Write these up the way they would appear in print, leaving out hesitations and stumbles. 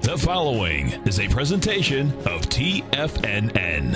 The following is a presentation of TFNN.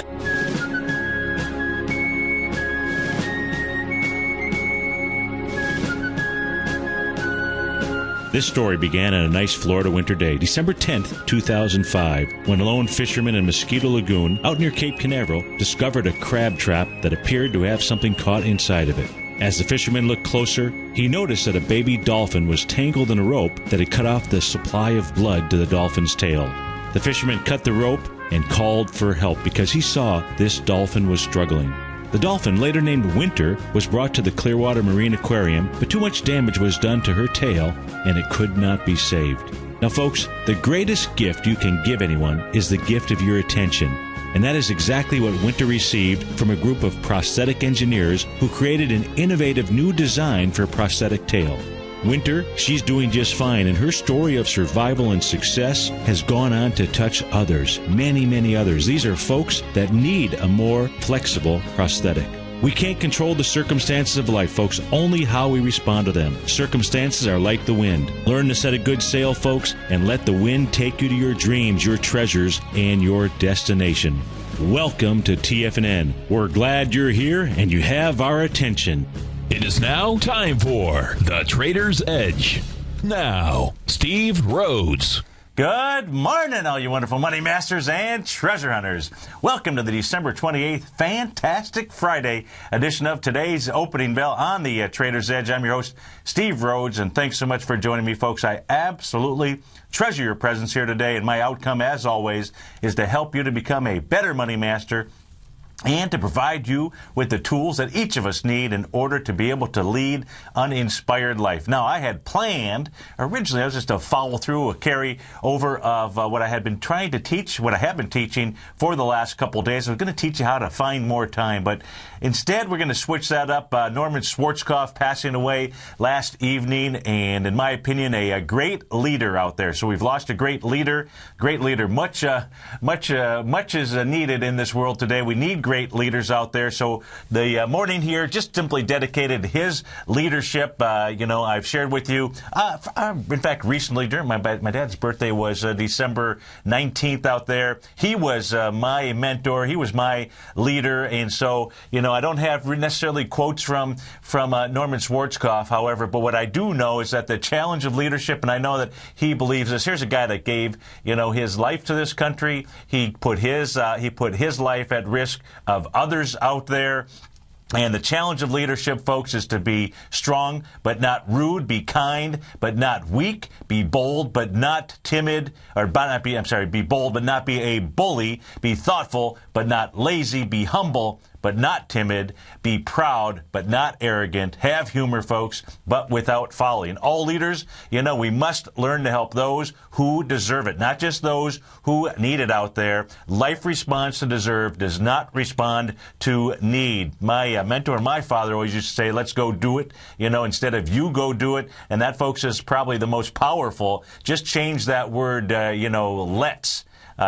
This story began on a nice Florida winter day, December 10th, 2005, when a lone fisherman in Mosquito Lagoon, out near Cape Canaveral, discovered a crab trap that appeared to have something caught inside of it. As the fisherman looked closer, he noticed that a baby dolphin was tangled in a rope that had cut off the supply of blood to the dolphin's tail. The fisherman cut the rope and called for help because he saw this dolphin was struggling. The dolphin, later named Winter, was brought to the Clearwater Marine Aquarium, but too much damage was done to her tail, and it could not be saved. Now, folks, the greatest gift you can give anyone is the gift of your attention. And that is exactly what Winter received from a group of prosthetic engineers who created an innovative new design for a prosthetic tail. Winter, she's doing just fine, and her story of survival and success has gone on to touch others, many, many others. These are folks that need a more flexible prosthetic. We can't control the circumstances of life, folks, only how we respond to them. Circumstances are like the wind. Learn to set a good sail, folks, and let the wind take you to your dreams, your treasures, and your destination. Welcome to TFNN. We're glad you're here and you have our attention. It is now time for The Trader's Edge. Now, Steve Rhodes. Good morning, all you wonderful money masters and treasure hunters. Welcome to the December 28th Fantastic Friday edition of today's Opening Bell on the Trader's Edge. I'm your host, Steve Rhodes, and thanks so much for joining me, folks. I absolutely treasure your presence here today, and my outcome, as always, is to help you to become a better money master and to provide you with the tools that each of us need in order to be able to lead an inspired life. Now, I had planned, originally, I was just to follow through, a carry over of what I had been trying to teach, what I have been teaching for the last couple of days. I was going to teach you how to find more time, but instead, we're going to switch that up. Norman Schwarzkopf passing away last evening, and in my opinion, a great leader out there. So we've lost a great leader. Much is needed in this world today. We need great leaders out there. So the morning here just simply dedicated to his leadership. I've shared with you, in fact, recently during my dad's birthday was December 19th out there. He was my mentor. He was my leader. And so, I don't have necessarily quotes from Norman Schwarzkopf, however, but what I do know is that the challenge of leadership, and I know that he believes this. Here's a guy that gave, his life to this country. He put his life at risk of others out there. And the challenge of leadership, folks, is to be strong but not rude, be kind but not weak, be bold but not timid, be bold but not be a bully, be thoughtful but not lazy, be humble but not timid, be proud but not arrogant, have humor, folks, but without folly. And all leaders, we must learn to help those who deserve it, not just those who need it out there. Life responds to deserve, does not respond to need. My mentor, my father, always used to say, let's go do it, instead of you go do it. And that, folks, is probably the most powerful. Just change that word, let's.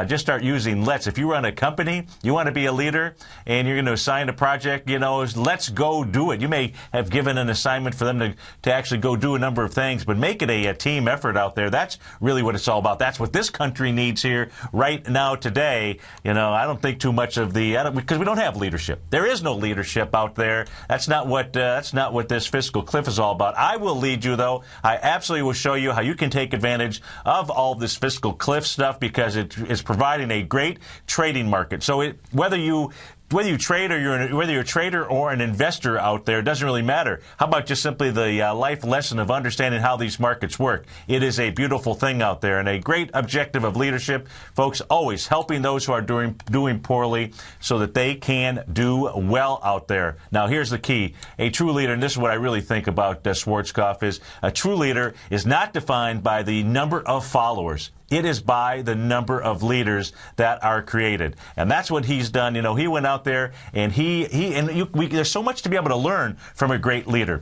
Just start using let's. If you run a company, you want to be a leader, and you're going to assign a project, let's go do it. You may have given an assignment for them to actually go do a number of things, but make it a team effort out there. That's really what it's all about. That's what this country needs here right now today. I don't think too much of because we don't have leadership. There is no leadership out there. That's not what this fiscal cliff is all about. I will lead you, though. I absolutely will show you how you can take advantage of all this fiscal cliff stuff, because it is providing a great trading market. So whether you trade whether you're a trader or an investor out there, it doesn't really matter. How about just simply the life lesson of understanding how these markets work? It is a beautiful thing out there, and a great objective of leadership, folks, always helping those who are doing poorly so that they can do well out there. Now, here's the key. A true leader, and this is what I really think about Schwarzkopf, is a true leader is not defined by the number of followers. It is by the number of leaders that are created. And that's what he's done. He went out there, and there's so much to be able to learn from a great leader.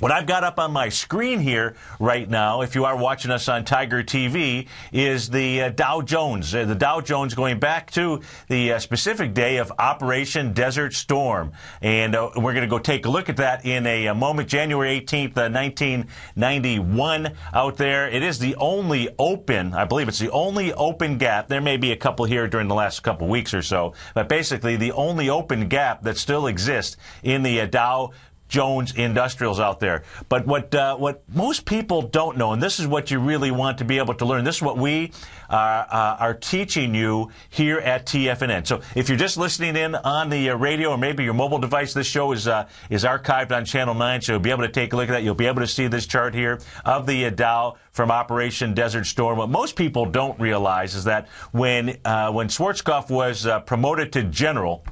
What I've got up on my screen here right now, if you are watching us on TigerTV, is the Dow Jones. The Dow Jones going back to the specific day of Operation Desert Storm. And we're going to go take a look at that in a moment. January 18th, 1991 out there. It is the only open, I believe it's the only open gap. There may be a couple here during the last couple weeks or so, but basically the only open gap that still exists in the Dow Jones Industrials out there. But what most people don't know, and this is what you really want to be able to learn, this is what we are teaching you here at TFNN. So if you're just listening in on the radio or maybe your mobile device, this show is archived on Channel 9, so you'll be able to take a look at that. You'll be able to see this chart here of the Dow from Operation Desert Storm. What most people don't realize is that when Schwarzkopf was promoted to general,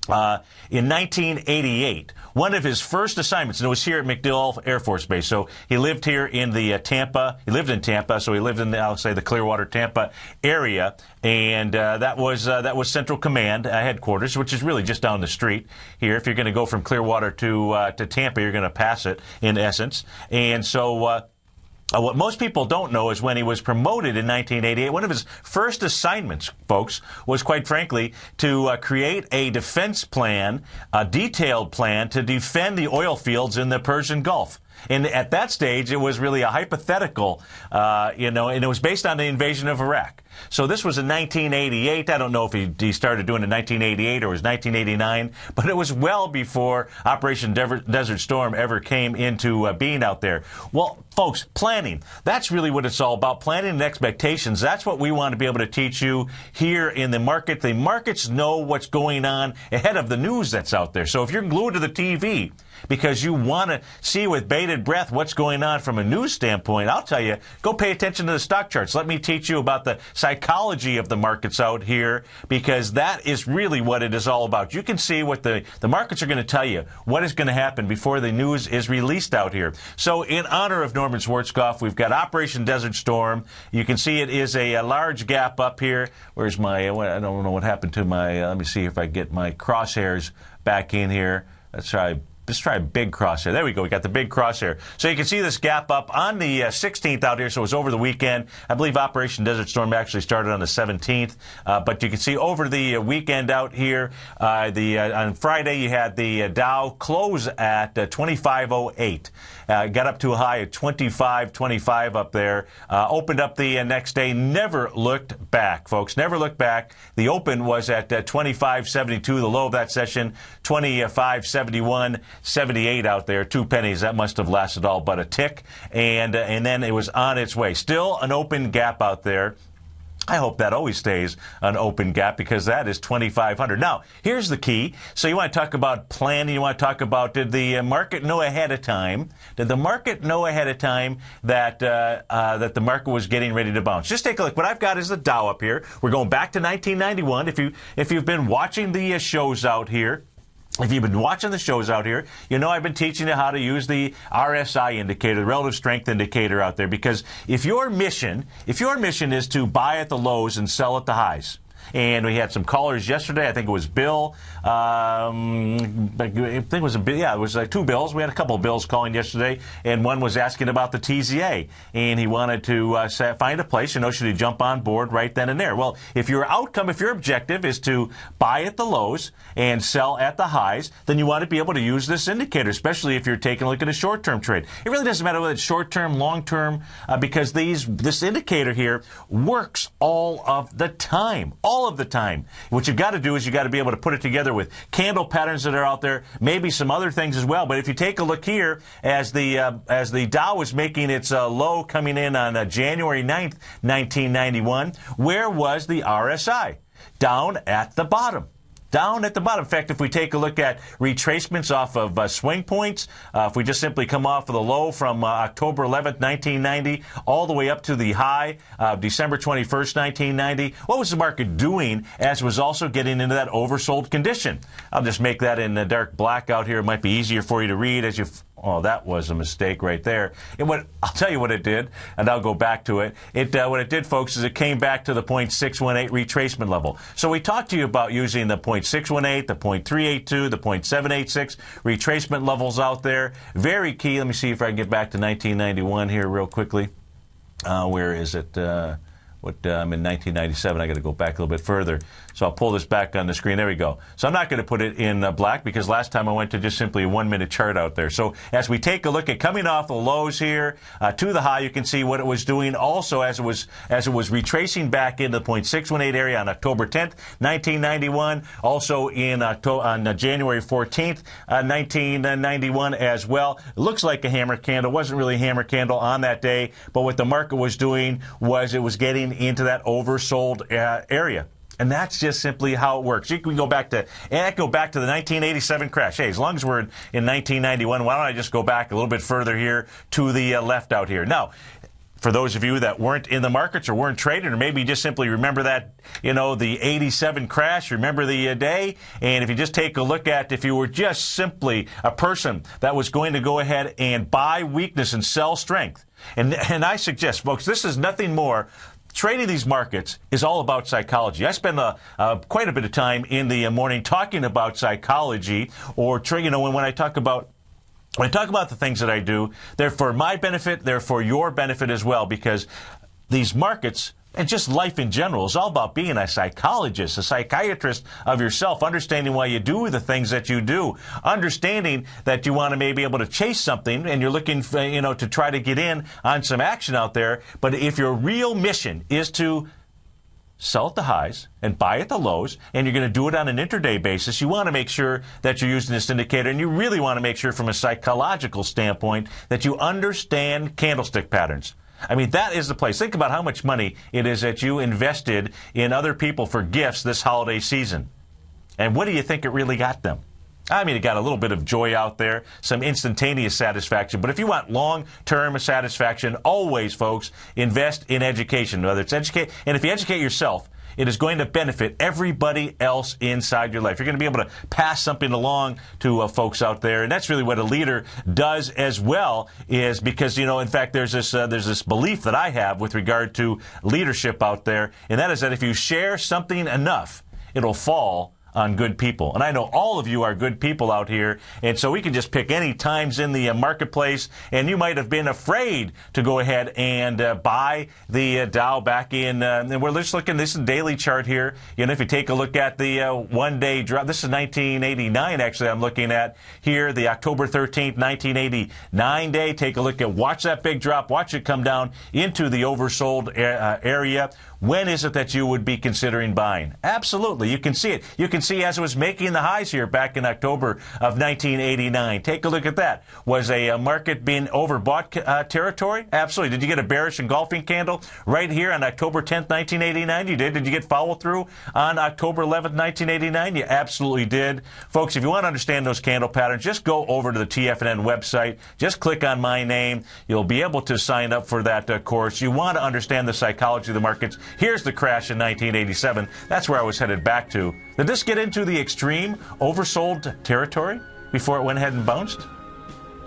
in 1988, one of his first assignments, and it was here at MacDill Air Force Base. So he lived here in the Tampa. He lived in Tampa, so he lived in I'll say the Clearwater, Tampa area, and that was Central Command headquarters, which is really just down the street here. If you're going to go from Clearwater to Tampa, you're going to pass it in essence, and so. What most people don't know is when he was promoted in 1988, one of his first assignments, folks, was quite frankly to create a defense plan, a detailed plan to defend the oil fields in the Persian Gulf. And at that stage, it was really a hypothetical, and it was based on the invasion of Iraq. So this was in 1988. I don't know if he started doing it in 1988 or it was 1989, but it was well before Operation Desert Storm ever came into being out there. Well, folks, planning, that's really what it's all about. Planning and expectations. That's what we want to be able to teach you here in the market. The markets know what's going on ahead of the news that's out there. So if you're glued to the TV because you want to see with bated breath what's going on from a news standpoint, I'll tell you, go pay attention to the stock charts. Let me teach you about the psychology of the markets out here, because that is really what it is all about. You can see what the markets are going to tell you, what is going to happen before the news is released out here. So in honor of Norman Schwarzkopf, we've got Operation Desert Storm. You can see it is a large gap up here. Where's my, I don't know what happened to my, let me see if I get my crosshairs back in here. Let's try a big crosshair. There we go. We got the big crosshair. So you can see this gap up on the 16th out here. So it was over the weekend. I believe Operation Desert Storm actually started on the 17th. But you can see over the weekend out here, on Friday, you had the Dow close at 2508. Got up to a high of 25.25 up there. Opened up the next day. Never looked back, folks. Never looked back. The open was at 25.72. The low of that session, 25.71.78 out there. 2 pennies. That must have lasted all but a tick. And then it was on its way. Still an open gap out there. I hope that always stays an open gap, because that is 2,500. Now, here's the key. So you want to talk about planning. You want to talk about, did the market know ahead of time? Did the market know ahead of time that that the market was getting ready to bounce? Just take a look. What I've got is the Dow up here. We're going back to 1991. If you've been watching the shows out here, if you've been watching the shows out here, you know I've been teaching you how to use the RSI indicator, the relative strength indicator out there, because if your mission is to buy at the lows and sell at the highs, and we had some callers yesterday. I think it was Bill. I think it was it was like 2 Bills. We had a couple of Bills calling yesterday, and one was asking about the TZA, and he wanted to find a place. Should he jump on board right then and there? Well, if your objective is to buy at the lows and sell at the highs, then you want to be able to use this indicator, especially if you're taking a look at a short-term trade. It really doesn't matter whether it's short-term, long-term, because this indicator here works all of the time. All of the time. What you've got to do is you've got to be able to put it together with candle patterns that are out there, maybe some other things as well. But if you take a look here, as the Dow was making its low coming in on January 9th, 1991, where was the RSI? Down at the bottom. Down at the bottom. In fact, if we take a look at retracements off of swing points, if we just simply come off of the low from October 11th, 1990, all the way up to the high of December 21st, 1990, what was the market doing as it was also getting into that oversold condition? I'll just make that in dark black out here. It might be easier for you to read as you Oh, that was a mistake right there. I'll tell you what it did, and I'll go back to it. What it did, folks, is it came back to the 0.618 retracement level. So we talked to you about using the 0.618, the 0.382, the 0.786 retracement levels out there. Very key. Let me see if I can get back to 1991 here real quickly. Where is it? I'm in 1997. I got to go back a little bit further. So I'll pull this back on the screen. There we go. So I'm not going to put it in black because last time I went to just simply a 1-minute chart out there. So as we take a look at coming off the lows here to the high, you can see what it was doing. Also, as it was retracing back into the 0.618 area on October 10th, 1991. Also on January 14th, 1991 as well. It looks like a hammer candle. Wasn't really a hammer candle on that day, but what the market was doing was it was getting into that oversold area. And that's just simply how it works. You can go back to the 1987 crash. Hey, as long as we're in 1991, why don't I just go back a little bit further here to the left out here. Now, for those of you that weren't in the markets or weren't trading, or maybe just simply remember that, the 87 crash, remember the day, and if you just take a look at if you were just simply a person that was going to go ahead and buy weakness and sell strength, and I suggest, folks, this is nothing more. Trading these markets is all about psychology. I spend quite a bit of time in the morning talking about psychology, or when I talk about the things that I do, they're for my benefit, they're for your benefit as well, because these markets and just life in general is all about being a psychologist, a psychiatrist of yourself, understanding why you do the things that you do, understanding that you want to maybe be able to chase something and you're looking for, to try to get in on some action out there. But if your real mission is to sell at the highs and buy at the lows, and you're going to do it on an intraday basis, you want to make sure that you're using this indicator, and you really want to make sure from a psychological standpoint that you understand candlestick patterns. I mean, that is the place. Think about how much money it is that you invested in other people for gifts this holiday season. And what do you think it really got them? I mean, it got a little bit of joy out there, some instantaneous satisfaction. But if you want long-term satisfaction, always, folks, invest in education. Whether it's educate, and if you educate yourself, it is going to benefit everybody else inside your life. You're going to be able to pass something along to folks out there, and that's really what a leader does as well. Is because in fact, there's this belief that I have with regard to leadership out there, and that is that if you share something enough, it'll fall on good people. And I know all of you are good people out here, and so we can just pick any times in the marketplace, and you might have been afraid to go ahead and buy the Dow back in, and we're just looking, this is a daily chart here. If you take a look at the one-day drop, this is 1989 actually I'm looking at here, the October 13th, 1989 day. Take a look at, watch that big drop, watch it come down into the oversold area. When is it that you would be considering buying? Absolutely. You can see it. You can see as it was making the highs here back in October of 1989. Take a look at that. Was a market being overbought territory? Absolutely. Did you get a bearish engulfing candle right here on October 10th, 1989? You did. Did you get follow through on October 11th, 1989? You absolutely did. Folks, if you want to understand those candle patterns, just go over to the TFNN website. Just click on my name. You'll be able to sign up for that course. You want to understand the psychology of the markets. Here's the crash in 1987. That's where I was headed back to. Did this get into the extreme oversold territory before it went ahead and bounced?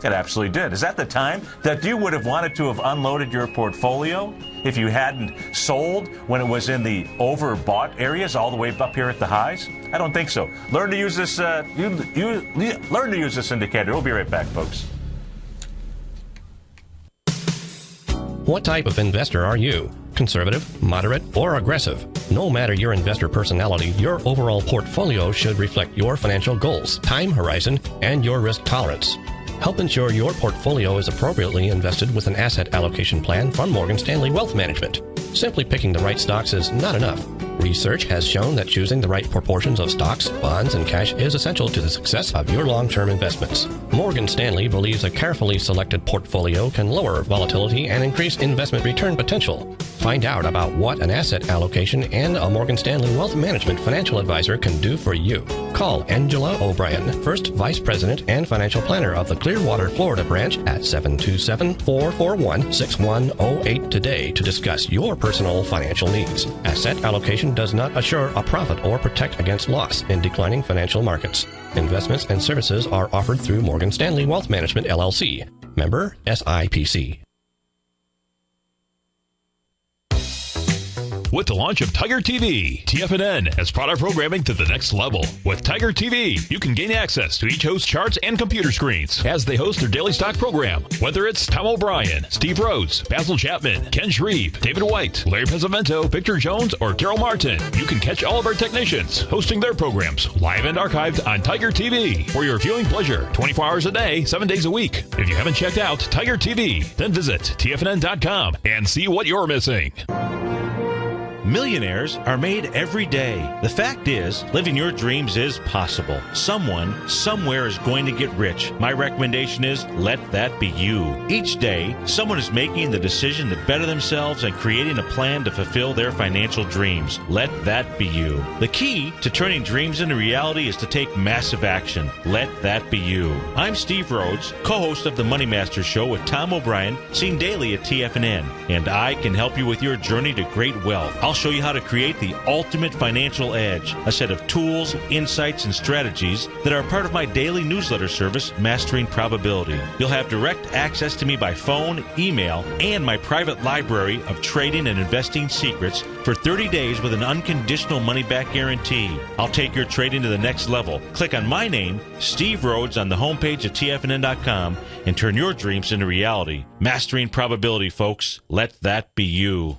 It absolutely did. Is that the time that you would have wanted to have unloaded your portfolio if you hadn't sold when it was in the overbought areas all the way up here at the highs? I don't think so. Learn to use this. Learn to use this indicator. We'll be right back, folks. What type of investor are you? Conservative, moderate, or aggressive? No matter your investor personality, your overall portfolio should reflect your financial goals, time horizon, and your risk tolerance. Help ensure your portfolio is appropriately invested with an asset allocation plan from Morgan Stanley Wealth Management. Simply picking the right stocks is not enough. Research has shown that choosing the right proportions of stocks, bonds, and cash is essential to the success of your long-term investments. Morgan Stanley believes a carefully selected portfolio can lower volatility and increase investment return potential. Find out about what an asset allocation and a Morgan Stanley Wealth Management financial advisor can do for you. Call Angela O'Brien, First Vice President and Financial Planner of the Clearwater, Florida branch at 727-441-6108 today to discuss your personal financial needs. Asset allocation does not assure a profit or protect against loss in declining financial markets. Investments and services are offered through Morgan Stanley Wealth Management, LLC. Member SIPC. With the launch of TigerTV, TFNN has brought our programming to the next level. With TigerTV, you can gain access to each host's charts and computer screens as they host their daily stock program. Whether it's Tom O'Brien, Steve Rhodes, Basil Chapman, Ken Shreve, David White, Larry Pesavento, Victor Jones, or Daryl Martin, you can catch all of our technicians hosting their programs live and archived on TigerTV for your viewing pleasure 24 hours a day, 7 days a week. If you haven't checked out TigerTV, then visit TFNN.com and see what you're missing. Millionaires are made every day. The fact is, living your dreams is possible. Someone, somewhere is going to get rich. My recommendation is, let that be you. Each day, someone is making the decision to better themselves and creating a plan to fulfill their financial dreams. Let that be you. The key to turning dreams into reality is to take massive action. Let that be you. I'm Steve Rhodes, co-host of the Money Masters Show with Tom O'Brien, seen daily at TFNN, and I can help you with your journey to great wealth. I'll show you how to create the ultimate financial edge, a set of tools, insights, and strategies that are part of my daily newsletter service, Mastering Probability. You'll have direct access to me by phone, email, and my private library of trading and investing secrets for 30 days with an unconditional money-back guarantee. I'll take your trading to the next level. Click on my name, Steve Rhodes, on the homepage at TFNN.com and turn your dreams into reality. Mastering Probability, folks. Let that be you.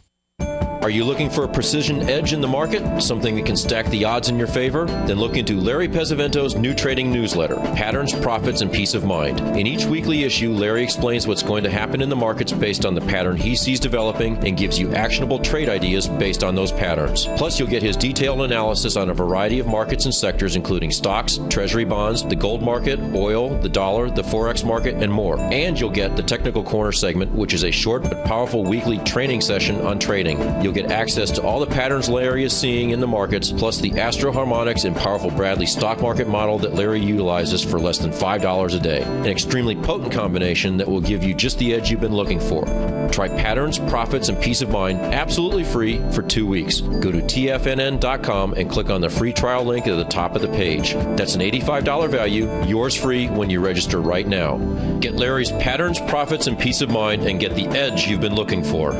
Are you looking for a precision edge in the market? Something that can stack the odds in your favor? Then look into Larry Pesavento's new trading newsletter, Patterns, Profits, and Peace of Mind. In each weekly issue, Larry explains what's going to happen in the markets based on the pattern he sees developing and gives you actionable trade ideas based on those patterns. Plus, you'll get his detailed analysis on a variety of markets and sectors, including stocks, treasury bonds, the gold market, oil, the dollar, the forex market, and more. And you'll get the Technical Corner segment, which is a short but powerful weekly training session on trading. You'll get access to all the patterns Larry is seeing in the markets, plus the Astro Harmonics and powerful Bradley stock market model that Larry utilizes for less than $5 a day. An extremely potent combination that will give you just the edge you've been looking for. Try Patterns, Profits, and Peace of Mind absolutely free for 2 weeks. Go to TFNN.com and click on the free trial link at the top of the page. That's an $85 value, yours free when you register right now. Get Larry's Patterns, Profits, and Peace of Mind and get the edge you've been looking for.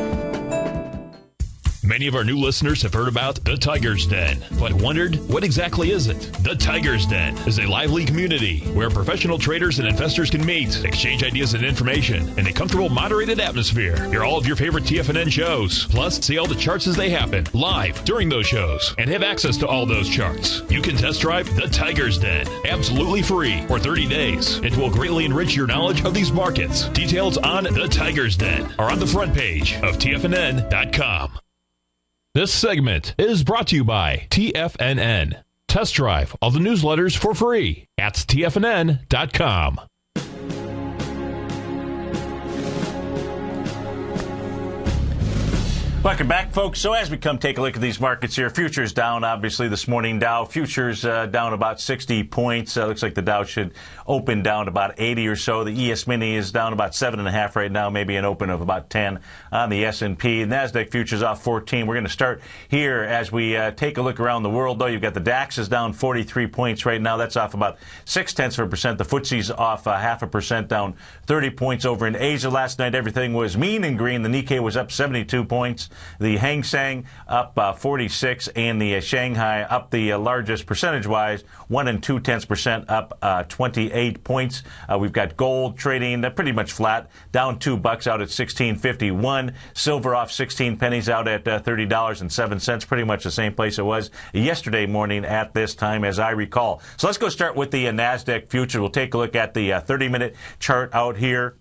Many of our new listeners have heard about the Tiger's Den, but wondered, what exactly is it? The Tiger's Den is a lively community where professional traders and investors can meet, exchange ideas and information in a comfortable, moderated atmosphere. Hear all of your favorite TFNN shows, plus see all the charts as they happen live during those shows, and have access to all those charts. You can test drive the Tiger's Den absolutely free for 30 days. It will greatly enrich your knowledge of these markets. Details on the Tiger's Den are on the front page of TFNN.com. This segment is brought to you by TFNN. Test drive all the newsletters for free at TFNN.com. Welcome back, folks. So as we come take a look at these markets here, futures down, obviously, this morning. Dow futures down about 60 points. Looks like the Dow should open down about 80 or so. The ES Mini is down about 7.5 right now, maybe an open of about 10 on the S&P. NASDAQ futures off 14. We're going to start here as we take a look around the world, though. You've got the DAX is down 43 points right now. That's off about 0.6%. The FTSE's off 0.5%, down 30 points over in Asia. Last night, everything was mean and green. The Nikkei was up 72 points. The Hang Seng up 46, and the Shanghai up the largest percentage-wise, 1 2/10%, up 28 points. We've got gold trading pretty much flat, down $2 out at $16.51. Silver off 16 pennies out at $30.07, pretty much the same place it was yesterday morning at this time, as I recall. So let's go start with the NASDAQ future. We'll take a look at the 30-minute chart out here.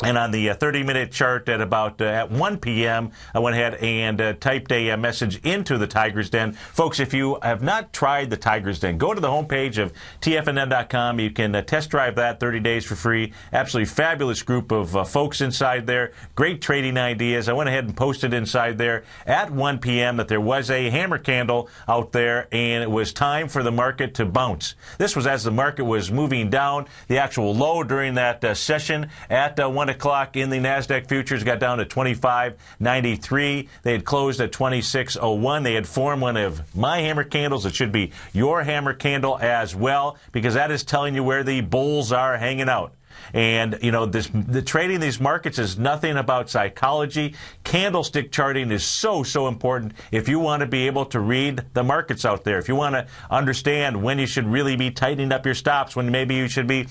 And on the 30-minute chart at about at 1 p.m., I went ahead and typed a message into the Tiger's Den. Folks, if you have not tried the Tiger's Den, go to the homepage of tfnn.com. You can test drive that 30 days for free. Absolutely fabulous group of folks inside there. Great trading ideas. I went ahead and posted inside there at 1 p.m. that there was a hammer candle out there, and it was time for the market to bounce. This was as the market was moving down. The actual low during that session at 1 o'clock in the NASDAQ futures got down to 25.93. They had closed at 26.01. They had formed one of my hammer candles. It should be your hammer candle as well, because that is telling you where the bulls are hanging out. And, you know, the trading these markets is nothing about psychology. Candlestick charting is so important if you want to be able to read the markets out there. If you want to understand when you should really be tightening up your stops, when maybe you should be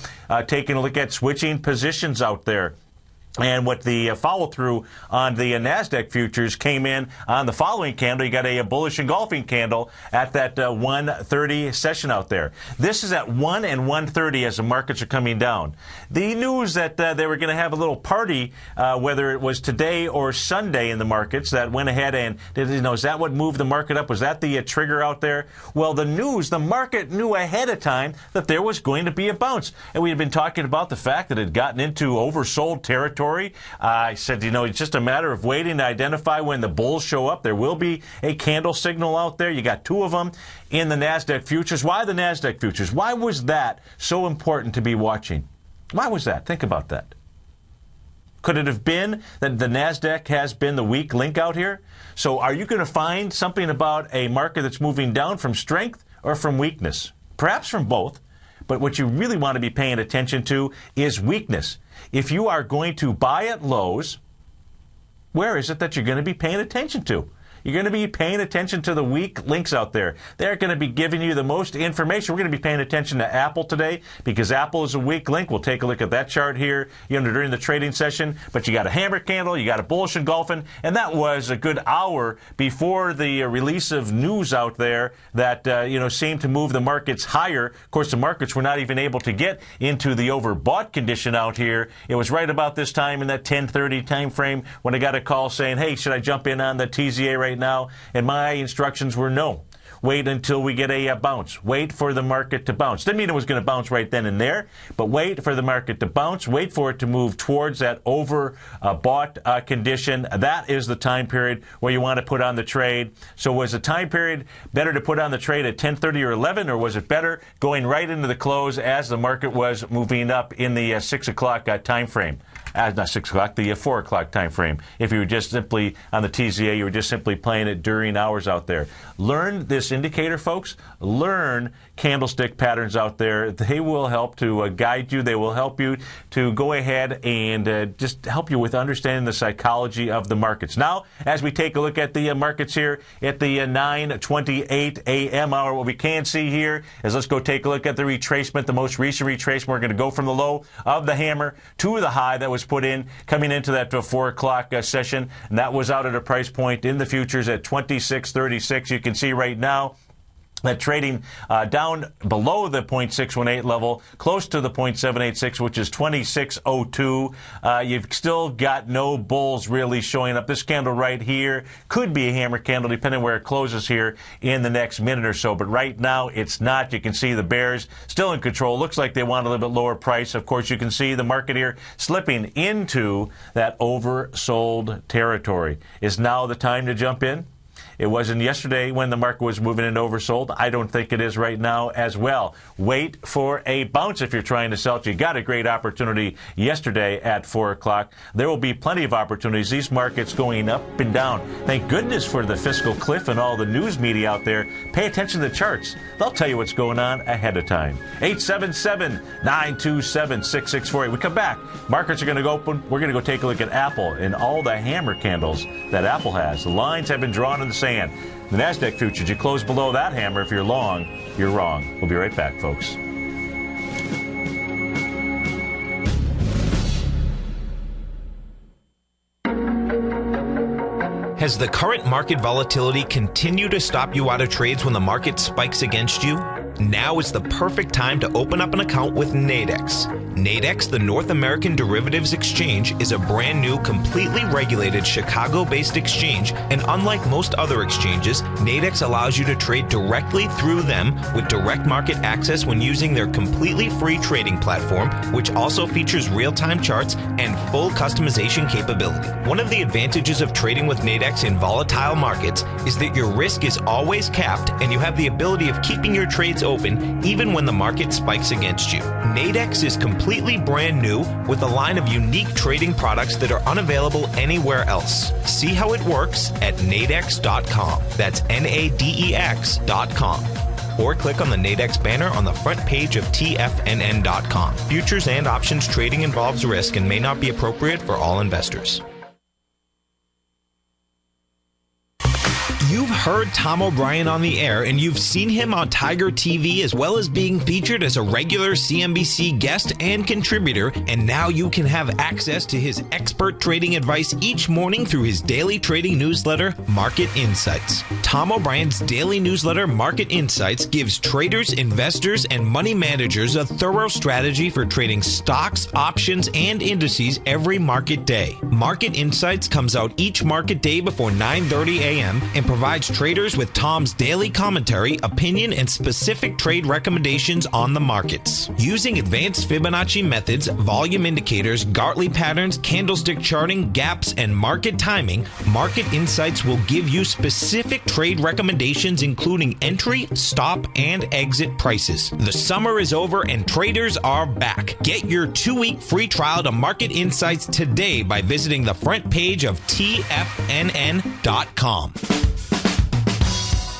taking a look at switching positions out there. And what the follow-through on the NASDAQ futures came in on the following candle. You got a bullish engulfing candle at that 1:30 session out there. This is at 1 and 1:30 as the markets are coming down. The news that they were going to have a little party, whether it was today or Sunday in the markets, that went ahead and, is that what moved the market up? Was that the trigger out there? Well, the market knew ahead of time that there was going to be a bounce. And we had been talking about the fact that it had gotten into oversold territory. I said, it's just a matter of waiting to identify when the bulls show up. There will be a candle signal out there. You got two of them in the NASDAQ futures. Why the NASDAQ futures? Why was that so important to be watching? Why was that? Think about that. Could it have been that the NASDAQ has been the weak link out here? So are you going to find something about a market that's moving down from strength or from weakness? Perhaps from both. But what you really want to be paying attention to is weakness. If you are going to buy at lows, where is it that you're going to be paying attention to? You're going to be paying attention to the weak links out there. They're going to be giving you the most information. We're going to be paying attention to Apple today because Apple is a weak link. We'll take a look at that chart here during the trading session. But you got a hammer candle, you got a bullish engulfing, and that was a good hour before the release of news out there that seemed to move the markets higher. Of course, the markets were not even able to get into the overbought condition out here. It was right about this time in that 10:30 time frame when I got a call saying, "Hey, should I jump in on the TZA right now?" And my instructions were no. Wait until we get a bounce. Wait for the market to bounce. Didn't mean it was going to bounce right then and there, but wait for the market to bounce. Wait for it to move towards that overbought condition. That is the time period where you want to put on the trade. So was the time period better to put on the trade at 10:30 or 11, or was it better going right into the close as the market was moving up in the 6 o'clock time frame? Not 6 o'clock, the 4 o'clock time frame. If you were just simply on the TZA, you were just simply playing it during hours out there. Learn this indicator, folks. Learn candlestick patterns out there. They will help to guide you. They will help you to go ahead and just help you with understanding the psychology of the markets. Now, as we take a look at the markets here at the 9:28 a.m. hour, what we can see here is let's go take a look at the retracement, the most recent retracement. We're going to go from the low of the hammer to the high that was put in coming into that 4 o'clock session, and that was out at a price point in the futures at 26.36. You can see right now that trading down below the 0.618 level, close to the 0.786, which is 26.02. You've still got no bulls really showing up. This candle right here could be a hammer candle, depending where it closes here in the next minute or so. But right now, it's not. You can see the bears still in control. Looks like they want a little bit lower price. Of course, you can see the market here slipping into that oversold territory. Is now the time to jump in? It wasn't yesterday when the market was moving in oversold. I don't think it is right now as well. Wait for a bounce if you're trying to sell it. You got a great opportunity yesterday at 4 o'clock. There will be plenty of opportunities. These markets going up and down. Thank goodness for the fiscal cliff and all the news media out there. Pay attention to the charts. They'll tell you what's going on ahead of time. 877-927-6648. We come back. Markets are going to go open. We're going to go take a look at Apple and all the hammer candles that Apple has. The lines have been drawn in the sand. The NASDAQ futures, you close below that hammer. If you're long, you're wrong. We'll be right back, folks. Has the current market volatility continued to stop you out of trades when the market spikes against you? Now is the perfect time to open up an account with Nadex. Nadex, the North American Derivatives Exchange, is a brand new, completely regulated Chicago-based exchange, and unlike most other exchanges, Nadex allows you to trade directly through them with direct market access when using their completely free trading platform, which also features real-time charts and full customization capability. One of the advantages of trading with Nadex in volatile markets is that your risk is always capped and you have the ability of keeping your trades open even when the market spikes against you. Nadex is completely brand new with a line of unique trading products that are unavailable anywhere else. See how it works at nadex.com. That's NADEX.com. Or click on the Nadex banner on the front page of TFNN.com. Futures and options trading involves risk and may not be appropriate for all investors. You've heard Tom O'Brien on the air, and you've seen him on Tiger TV, as well as being featured as a regular CNBC guest and contributor, and now you can have access to his expert trading advice each morning through his daily trading newsletter, Market Insights. Tom O'Brien's daily newsletter, Market Insights, gives traders, investors, and money managers a thorough strategy for trading stocks, options, and indices every market day. Market Insights comes out each market day before 9:30 a.m. and provides traders with Tom's daily commentary, opinion, and specific trade recommendations on the markets. Using advanced Fibonacci methods, volume indicators, Gartley patterns, candlestick charting, gaps, and market timing, Market Insights will give you specific trade recommendations including entry, stop, and exit prices. The summer is over and traders are back. Get your 2-week free trial to Market Insights today by visiting the front page of TFNN.com.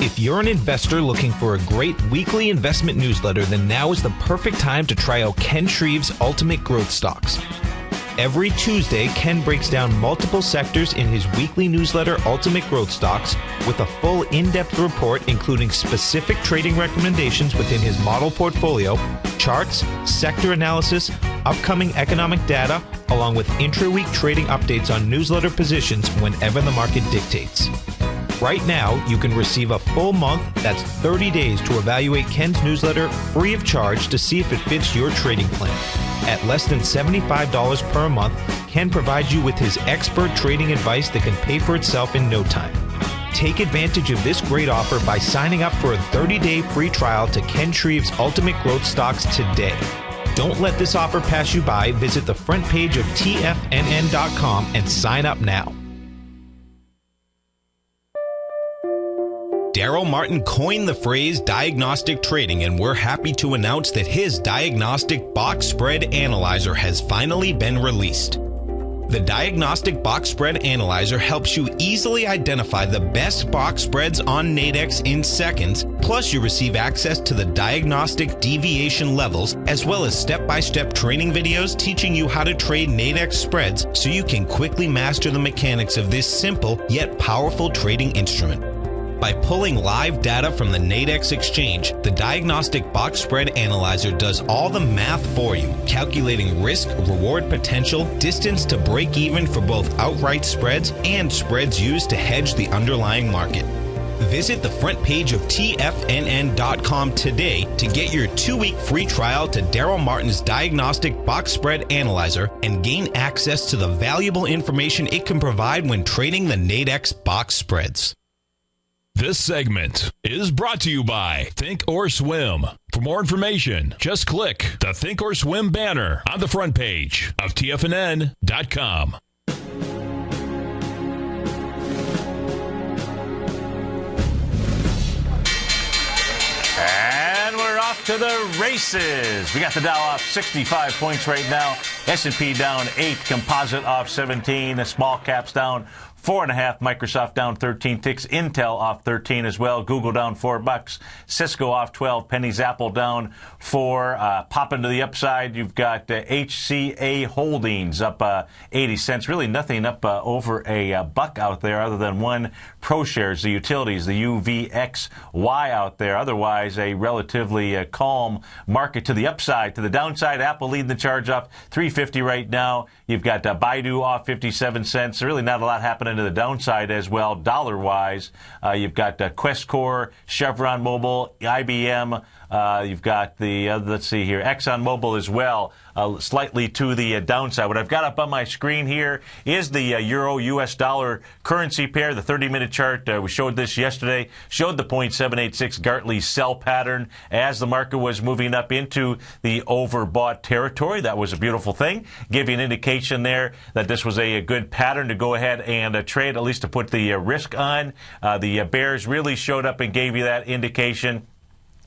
If you're an investor looking for a great weekly investment newsletter, then now is the perfect time to try out Ken Shreve's Ultimate Growth Stocks. Every Tuesday, Ken breaks down multiple sectors in his weekly newsletter, Ultimate Growth Stocks, with a full in-depth report including specific trading recommendations within his model portfolio, charts, sector analysis, upcoming economic data, along with intra-week trading updates on newsletter positions whenever the market dictates. Right now, you can receive a full month, that's 30 days, to evaluate Ken's newsletter free of charge to see if it fits your trading plan. At less than $75 per month, Ken provides you with his expert trading advice that can pay for itself in no time. Take advantage of this great offer by signing up for a 30-day free trial to Ken Shreve's Ultimate Growth Stocks today. Don't let this offer pass you by. Visit the front page of TFNN.com and sign up now. Daryl Martin coined the phrase diagnostic trading, and we're happy to announce that his diagnostic box spread analyzer has finally been released. The Diagnostic Box Spread Analyzer helps you easily identify the best box spreads on Nadex in seconds, plus you receive access to the diagnostic deviation levels, as well as step-by-step training videos teaching you how to trade Nadex spreads so you can quickly master the mechanics of this simple yet powerful trading instrument. By pulling live data from the Nadex exchange, the Diagnostic Box Spread Analyzer does all the math for you, calculating risk, reward potential, distance to break even for both outright spreads and spreads used to hedge the underlying market. Visit the front page of TFNN.com today to get your 2-week free trial to Daryl Martin's Diagnostic Box Spread Analyzer and gain access to the valuable information it can provide when trading the Nadex box spreads. This segment is brought to you by Think or Swim. For more information, just click the Think or Swim banner on the front page of TFNN.com. And we're off to the races. We got the Dow off 65 points right now. S&P down 8, Composite off 17, the small caps down 4.5, Microsoft down 13 ticks, Intel off 13 as well, Google down $4, Cisco off 12 pennies, Apple down 4. Popping to the upside, you've got HCA Holdings up 80 cents. Really nothing up over a buck out there other than one ProShares, the utilities, the UVXY out there. Otherwise, a relatively calm market to the upside. To the downside, Apple leading the charge off 350 right now. You've got Baidu off 57 cents. Really not a lot happening to the downside as well, dollar-wise. You've got Questcor, Chevron Mobile, IBM, You've got the, let's see here, ExxonMobil as well, slightly to the downside. What I've got up on my screen here is the euro-US dollar currency pair, the 30-minute chart. We showed this yesterday, showed the 0.786 Gartley sell pattern as the market was moving up into the overbought territory. That was a beautiful thing. Give you an indication there that this was a good pattern to go ahead and trade, at least to put the risk on. The bears really showed up and gave you that indication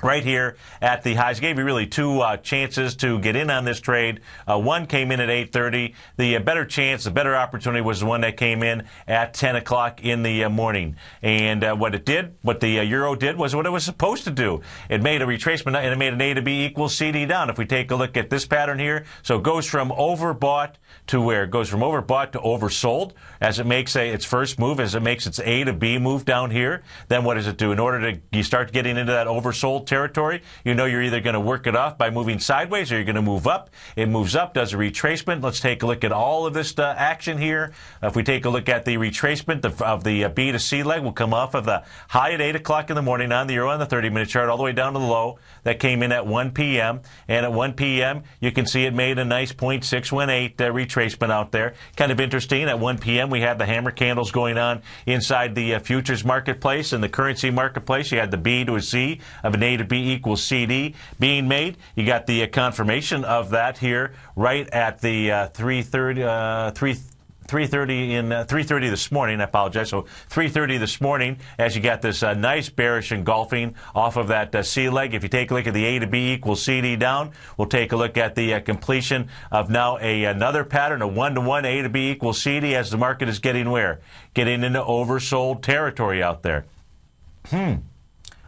right here at the highs. Gave you really two chances to get in on this trade. One came in at 8:30. The better chance, the better opportunity was the one that came in at 10 o'clock in the morning. And what the euro did was what it was supposed to do. It made a retracement, and it made an A to B equals CD down. If we take a look at this pattern here, so it goes from overbought to where? It goes from overbought to oversold as it makes its first move, as it makes its A to B move down here. Then what does it do? In order to, you start getting into that oversold territory, you know you're either going to work it off by moving sideways or you're going to move up. It moves up, does a retracement. Let's take a look at all of this action here. If we take a look at the retracement of the B to C leg, will come off of the high at 8 o'clock in the morning on the euro on the 30-minute chart all the way down to the low. That came in at 1 p.m. And at 1 p.m., you can see it made a nice 0.618 retracement out there. Kind of interesting. At 1 p.m., we had the hammer candles going on inside the futures marketplace and the currency marketplace. You had the B to a C of an A to B equals CD being made. You got the confirmation of that here right at the 3:30 this morning. I apologize. So 3:30 this morning, as you got this nice bearish engulfing off of that C leg. If you take a look at the A to B equals CD down, we'll take a look at the completion of now another pattern, a 1-to-1 A to B equals CD, as the market is getting where? Getting into oversold territory out there.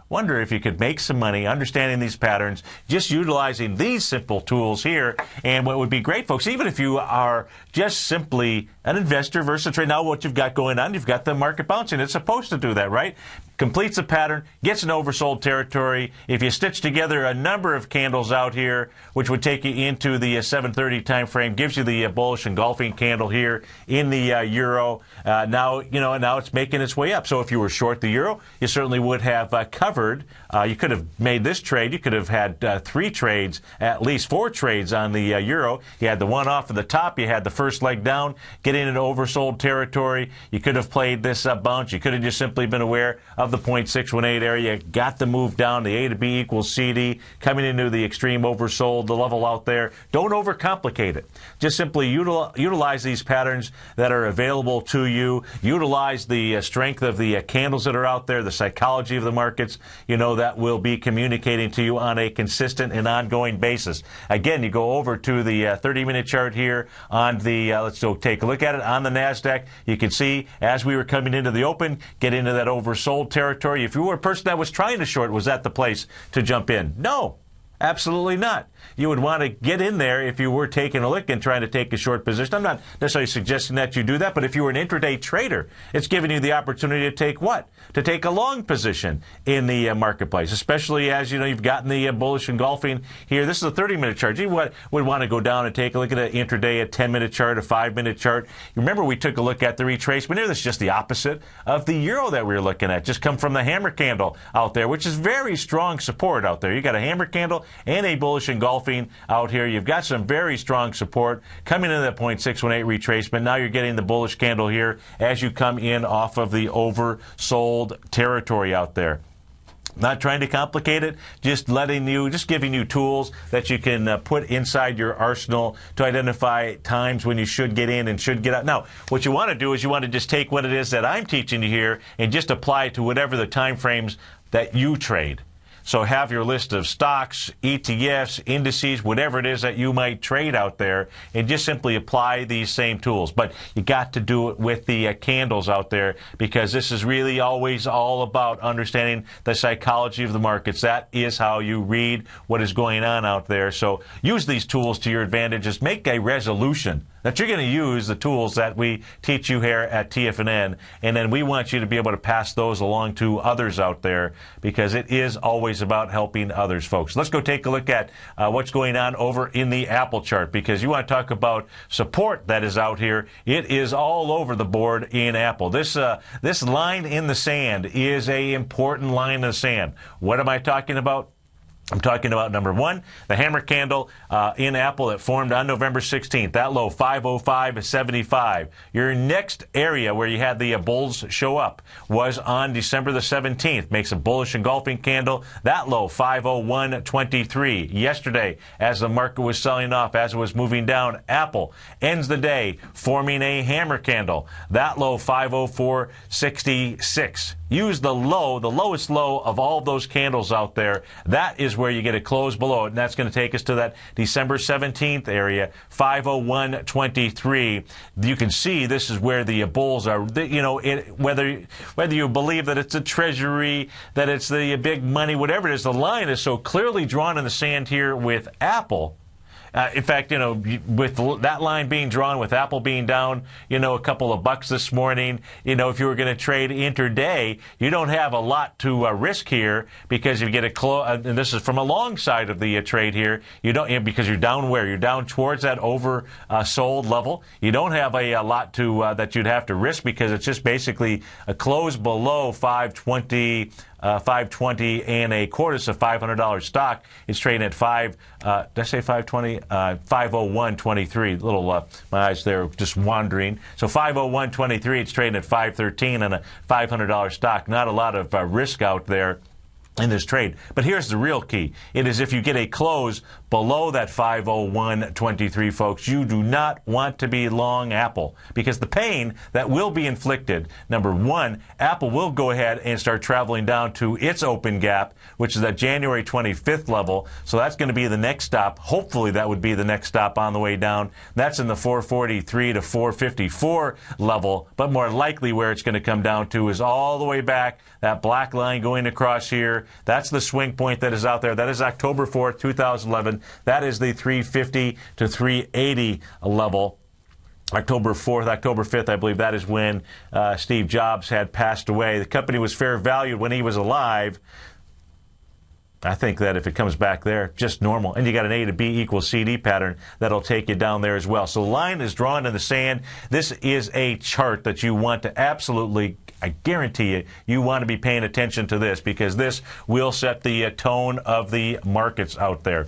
Wonder if you could make some money understanding these patterns, just utilizing these simple tools here. And what would be great, folks, even if you are just simply an investor versus a trade. Now what you've got going on, you've got the market bouncing. It's supposed to do that, right? Completes a pattern, gets an oversold territory. If you stitch together a number of candles out here, which would take you into the 7:30 time frame, gives you the bullish engulfing candle here in the euro. Now it's making its way up. So if you were short the euro, you certainly would have covered. You could have made this trade. You could have had 3 trades, at least 4 trades on the euro. You had the one off of the top. You had the first leg down, getting into oversold territory. You could have played this bounce. You could have just simply been aware of the 0.618 area. Got the move down. The A to B equals CD, coming into the extreme oversold, the level out there. Don't overcomplicate it. Just simply utilize these patterns that are available to you. Utilize the strength of the candles that are out there, the psychology of the markets, that will be communicating to you on a consistent and ongoing basis. Again, you go over to the 30-minute chart here on the, let's go take a look at it, on the NASDAQ. You can see as we were coming into the open, get into that oversold territory. If you were a person that was trying to short, was that the place to jump in? No. Absolutely not. You would want to get in there if you were taking a look and trying to take a short position. I'm not necessarily suggesting that you do that, but if you were an intraday trader, it's giving you the opportunity to take what? To take a long position in the marketplace, especially as, you've gotten the bullish engulfing here. This is a 30-minute chart. You would want to go down and take a look at an intraday, a 10-minute chart, a 5-minute chart. You remember we took a look at the retracement here. This is just the opposite of the euro that we were looking at. Just come from the hammer candle out there, which is very strong support out there. You got a hammer candle and a bullish engulfing out here. You've got some very strong support coming into that 0.618 retracement. Now you're getting the bullish candle here as you come in off of the oversold territory out there. Not trying to complicate it, just giving you tools that you can put inside your arsenal to identify times when you should get in and should get out. Now, what you want to do is you want to just take what it is that I'm teaching you here and just apply it to whatever the time frames that you trade. So have your list of stocks, ETFs, indices, whatever it is that you might trade out there, and just simply apply these same tools. But you got to do it with the candles out there, because this is really always all about understanding the psychology of the markets. That is how you read what is going on out there. So use these tools to your advantage. Just make a resolution that you're going to use the tools that we teach you here at TFNN, and then we want you to be able to pass those along to others out there, because it is always about helping others, folks. Let's go take a look at what's going on over in the Apple chart, because you want to talk about support that is out here. It is all over the board in Apple. This line in the sand is a important line in the sand. What am I talking about? I'm talking about number one, the hammer candle in Apple that formed on November 16th. That low, 505.75. Your next area where you had the bulls show up was on December the 17th. Makes a bullish engulfing candle. That low, 501.23. Yesterday, as the market was selling off, as it was moving down, Apple ends the day forming a hammer candle. That low, 504.66. Use the low, the lowest low of all of those candles out there. That is where you get a close below it, and that's going to take us to that December 17th area, 501.23. You can see this is where the bulls are. You know, whether you believe that it's a treasury, that it's the big money, whatever it is, the line is so clearly drawn in the sand here with Apple. In fact, you know, with that line being drawn, with Apple being down, you know, a couple of bucks this morning, you know, if you were going to trade intraday, you don't have a lot to risk here, because if you get a close, and this is from a long side of the trade here, you don't, because you're down where? You're down towards that oversold level. You don't have a lot to that you'd have to risk, because it's just basically a close below 520. 520 and a quarter, so $500 stock. It's trading at did I say 520? 501.23. Little, my eyes there just wandering. So 501.23. It's trading at 513 and a $500 stock. Not a lot of risk out there in this trade. But here's the real key. It is if you get a close below that 501.23, folks, you do not want to be long Apple, because the pain that will be inflicted, number one, Apple will go ahead and start traveling down to its open gap, which is at January 25th level. So that's going to be the next stop. Hopefully that would be the next stop on the way down. That's in the 443 to 454 level, but more likely where it's going to come down to is all the way back, that black line going across here. That's the swing point that is out there. That is October 4th, 2011. That is the 350 to 380 level. October 4th, October 5th, I believe that is when Steve Jobs had passed away. The company was fair valued when he was alive. I think that if it comes back there, just normal. And you got an A to B equals CD pattern that'll take you down there as well. So the line is drawn in the sand. This is a chart that you want to absolutely, I guarantee you want to be paying attention to this, because this will set the tone of the markets out there.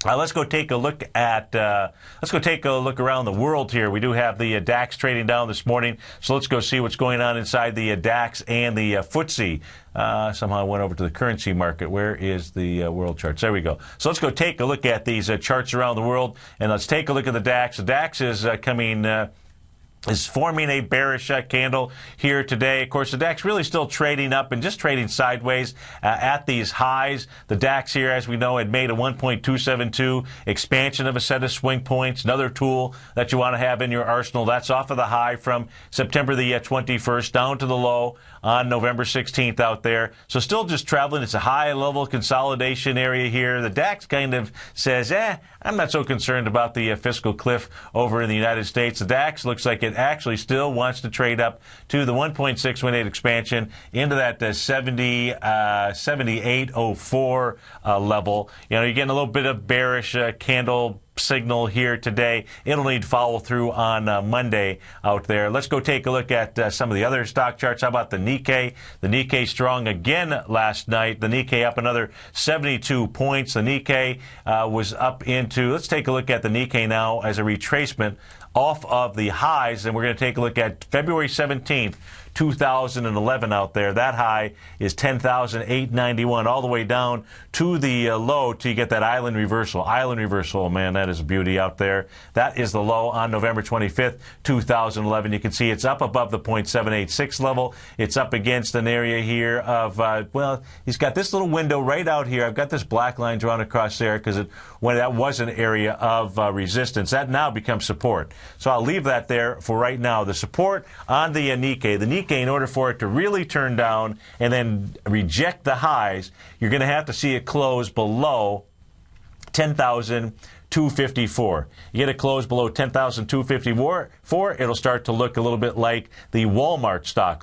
Let's go take a look at, around the world here. We do have the DAX trading down this morning, so let's go see what's going on inside the DAX and the FTSE. Somehow I went over to the currency market. Where is the world charts? There we go. So let's go take a look at these charts around the world, and let's take a look at the DAX. The DAX is is forming a bearish candle here today. Of course, the DAX really still trading up and just trading sideways at these highs. The DAX here, as we know, had made a 1.272 expansion of a set of swing points, another tool that you want to have in your arsenal. That's off of the high from September the 21st down to the low on November 16th out there. So still just traveling. It's a high-level consolidation area here. The DAX kind of says, I'm not so concerned about the fiscal cliff over in the United States. The DAX looks like it actually still wants to trade up to the 1.618 expansion into that 78.04 level. You know, you're getting a little bit of bearish candle signal here today. It'll need follow through on Monday out there. Let's go take a look at some of the other stock charts. How about the Nikkei? The Nikkei strong again last night. The Nikkei up another 72 points. The Nikkei was up into, let's take a look at the Nikkei now as a retracement off of the highs, and we're going to take a look at February 17th, 2011 out there. That high is 10,891, all the way down to the low till you get that island reversal. Island reversal, man, that is a beauty out there. That is the low on November 25th, 2011. You can see it's up above the 0.786 level. It's up against an area here of, well, he's got this little window right out here. I've got this black line drawn across there because when that was an area of resistance. That now becomes support. So I'll leave that there for right now. The support on the Nikkei. The Nikkei, in order for it to really turn down and then reject the highs, you're going to have to see it close below 10,200. 10,254. You get it closed below 10,254, it'll start to look a little bit like the Walmart stock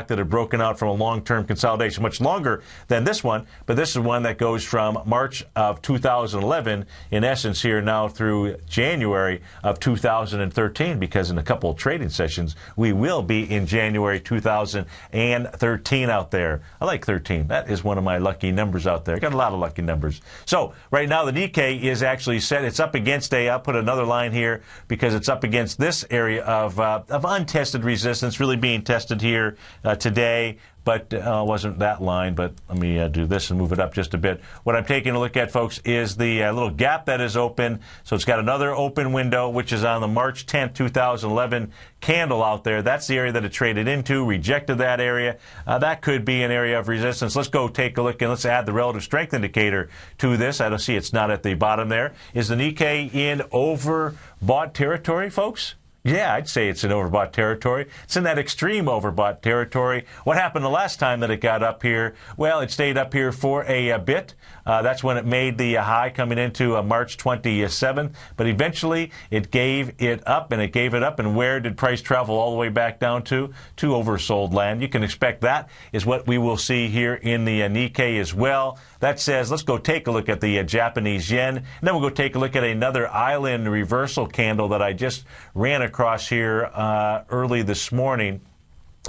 that had broken out from a long-term consolidation, much longer than this one, but this is one that goes from March of 2011, in essence here now through January of 2013, because in a couple of trading sessions, we will be in January 2013 out there. I like 13. That is one of my lucky numbers out there. Got a lot of lucky numbers. So right now the Nikkei is actually set. It's up against I'll put another line here because it's up against this area of untested resistance really being tested here today. But wasn't that line, but let me do this and move it up just a bit. What I'm taking a look at, folks, is the little gap that is open. So it's got another open window, which is on the March 10th, 2011 candle out there. That's the area that it traded into, rejected that area. That could be an area of resistance. Let's go take a look and let's add the relative strength indicator to this. I don't see it's not at the bottom there. Is the Nikkei in overbought territory, folks? Yeah, I'd say it's in overbought territory. It's in that extreme overbought territory. What happened the last time that it got up here? Well, it stayed up here for a bit. That's when it made the high coming into March 27th. But eventually, it gave it up, and where did price travel all the way back down to? To oversold land. You can expect that is what we will see here in the Nikkei as well. That says, let's go take a look at the Japanese yen. And then we'll go take a look at another island reversal candle that I just ran across here early this morning.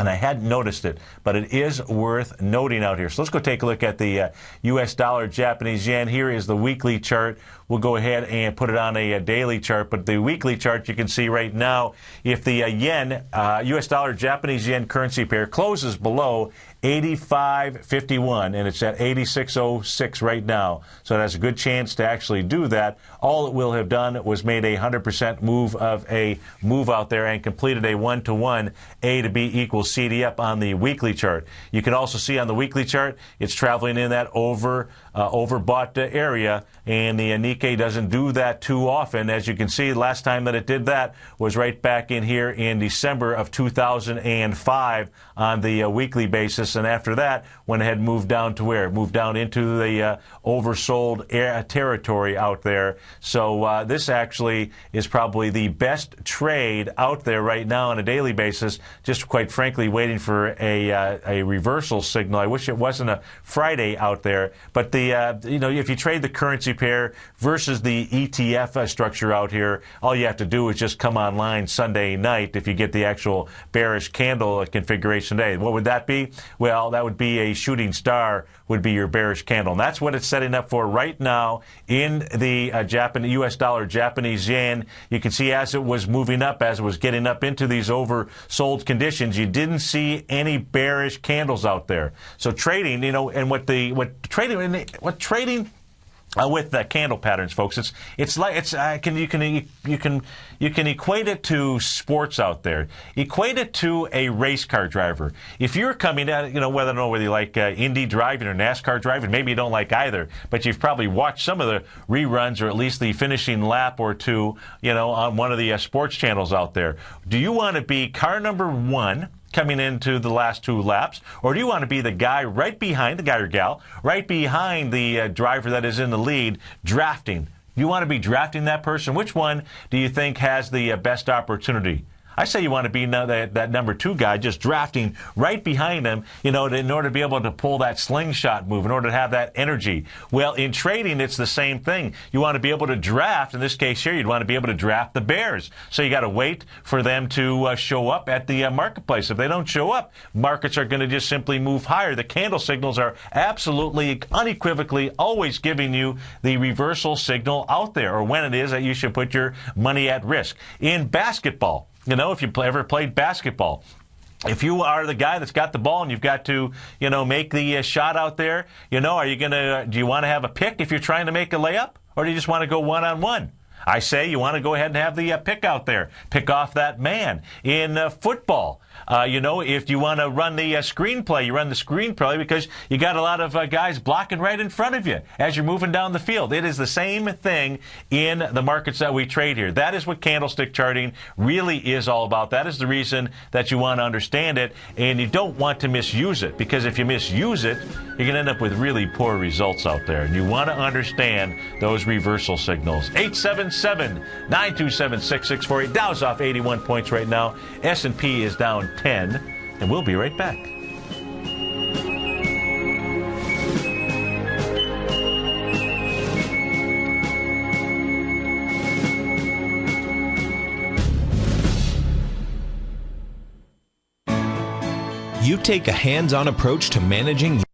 And I hadn't noticed it, but it is worth noting out here. So let's go take a look at the U.S. dollar, Japanese yen. Here is the weekly chart. We'll go ahead and put it on a daily chart. But the weekly chart, you can see right now, if the yen, U.S. dollar, Japanese yen currency pair closes below 85.51, and it's at 86.06 right now. So it has a good chance to actually do that. All it will have done was made a 100% move of a move out there and completed a one-to-one A to B equals CD up on the weekly chart. You can also see on the weekly chart, it's traveling in that overbought area, and the Nikkei doesn't do that too often. As you can see, last time that it did that was right back in here in December of 2005 on the weekly basis, and after that went ahead and moved down to where? Moved down into the oversold territory out there. So this actually is probably the best trade out there right now on a daily basis, just quite frankly waiting for a reversal signal. I wish it wasn't a Friday out there, but the if you trade the currency pair versus the ETF structure out here, all you have to do is just come online Sunday night if you get the actual bearish candle configuration today. What would that be? Well, that would be a shooting star would be your bearish candle. And that's what it's setting up for right now in the U.S. dollar, Japanese yen. You can see as it was moving up, as it was getting up into these oversold conditions, you didn't see any bearish candles out there. So trading, and what trading with the candle patterns, folks, you can equate it to sports out there. Equate it to a race car driver. If you're coming at whether you like Indy driving or NASCAR driving, maybe you don't like either, but you've probably watched some of the reruns or at least the finishing lap or two, on one of the sports channels out there. Do you want to be car number one coming into the last two laps, or do you want to be the guy right behind, the guy or gal, right behind the driver that is in the lead, drafting? You want to be drafting that person? Which one do you think has the best opportunity? I say you want to be that number two guy, just drafting right behind him, in order to be able to pull that slingshot move, in order to have that energy. Well, in trading, it's the same thing. You want to be able to draft. In this case here, you'd want to be able to draft the bears. So you got to wait for them to show up at the marketplace. If they don't show up, markets are going to just simply move higher. The candle signals are absolutely, unequivocally always giving you the reversal signal out there, or when it is that you should put your money at risk. In basketball, if you ever played basketball, if you are the guy that's got the ball and you've got to, make the shot out there, do you want to have a pick if you're trying to make a layup, or do you just want to go one-on-one? I say you want to go ahead and have the pick out there. Pick off that man. In football, if you want to run the screenplay, you run the screenplay because you got a lot of guys blocking right in front of you as you're moving down the field. It is the same thing in the markets that we trade here. That is what candlestick charting really is all about. That is the reason that you want to understand it, and you don't want to misuse it, because if you misuse it, you're going to end up with really poor results out there. And you want to understand those reversal signals. 877-927-6648. Dow's off 81 points right now. S&P is down 10, and we'll be right back. You take a hands-on approach to managing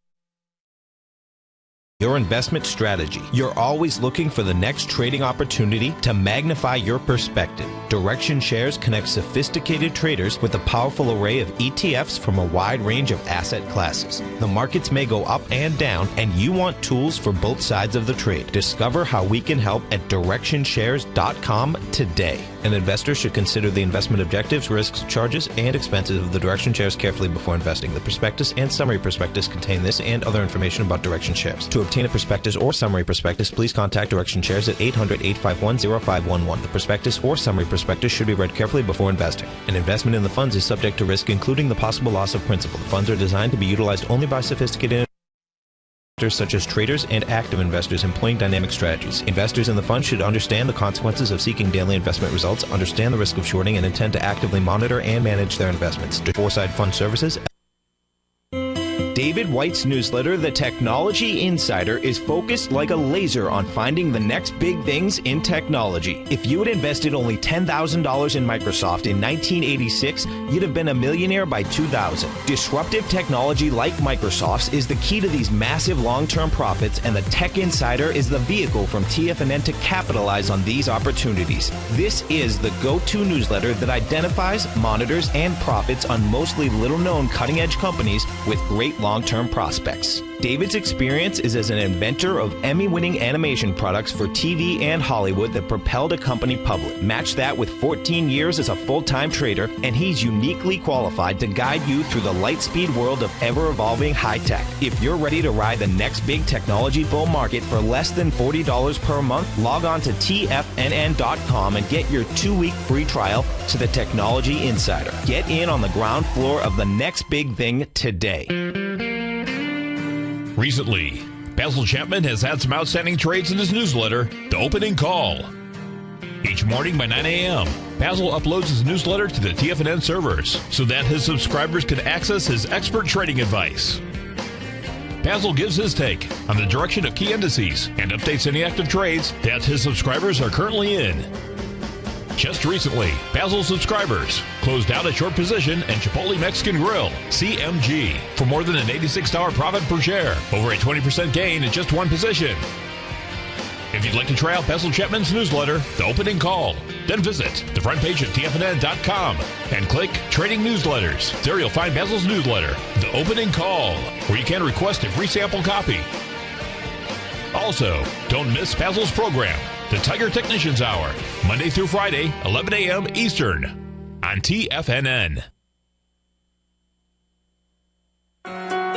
your investment strategy. You're always looking for the next trading opportunity to magnify your perspective. Direction Shares connects sophisticated traders with a powerful array of ETFs from a wide range of asset classes. The markets may go up and down, and you want tools for both sides of the trade. Discover how we can help at DirectionShares.com today. An investor should consider the investment objectives, risks, charges, and expenses of the Direction Shares carefully before investing. The prospectus and summary prospectus contain this and other information about Direction Shares. To obtain a prospectus or summary prospectus, please contact Direction Shares at 800-851-0511. The prospectus or summary prospectus should be read carefully before investing. An investment in the funds is subject to risk, including the possible loss of principal. The funds are designed to be utilized only by sophisticated such as traders and active investors employing dynamic strategies. Investors in the fund should understand the consequences of seeking daily investment results, understand the risk of shorting, and intend to actively monitor and manage their investments. Foreside Fund Services. David White's newsletter, The Technology Insider, is focused like a laser on finding the next big things in technology. If you had invested only $10,000 in Microsoft in 1986, you'd have been a millionaire by 2000. Disruptive technology like Microsoft's is the key to these massive long-term profits, and the Tech Insider is the vehicle from TFNN to capitalize on these opportunities. This is the go-to newsletter that identifies, monitors, and profits on mostly little-known cutting-edge companies with great long-term prospects. David's experience is as an inventor of Emmy-winning animation products for TV and Hollywood that propelled a company public. Match that with 14 years as a full-time trader, and he's uniquely qualified to guide you through the light-speed world of ever-evolving high-tech. If you're ready to ride the next big technology bull market for less than $40 per month, log on to TFNN.com and get your 2-week free trial to the Technology Insider. Get in on the ground floor of the next big thing today. Recently, Basil Chapman has had some outstanding trades in his newsletter, The Opening Call. Each morning by 9 a.m., Basil uploads his newsletter to the TFNN servers so that his subscribers can access his expert trading advice. Basil gives his take on the direction of key indices and updates any active trades that his subscribers are currently in. Just recently, Basil subscribers closed out a short position in Chipotle Mexican Grill, CMG, for more than an $86 profit per share, over a 20% gain in just one position. If you'd like to try out Basil Chapman's newsletter, The Opening Call, then visit the front page of TFNN.com and click Trading Newsletters. There you'll find Basil's newsletter, The Opening Call, where you can request a free sample copy. Also, don't miss Basil's program, The Tiger Technicians Hour, Monday through Friday, 11 a.m. Eastern, on TFNN.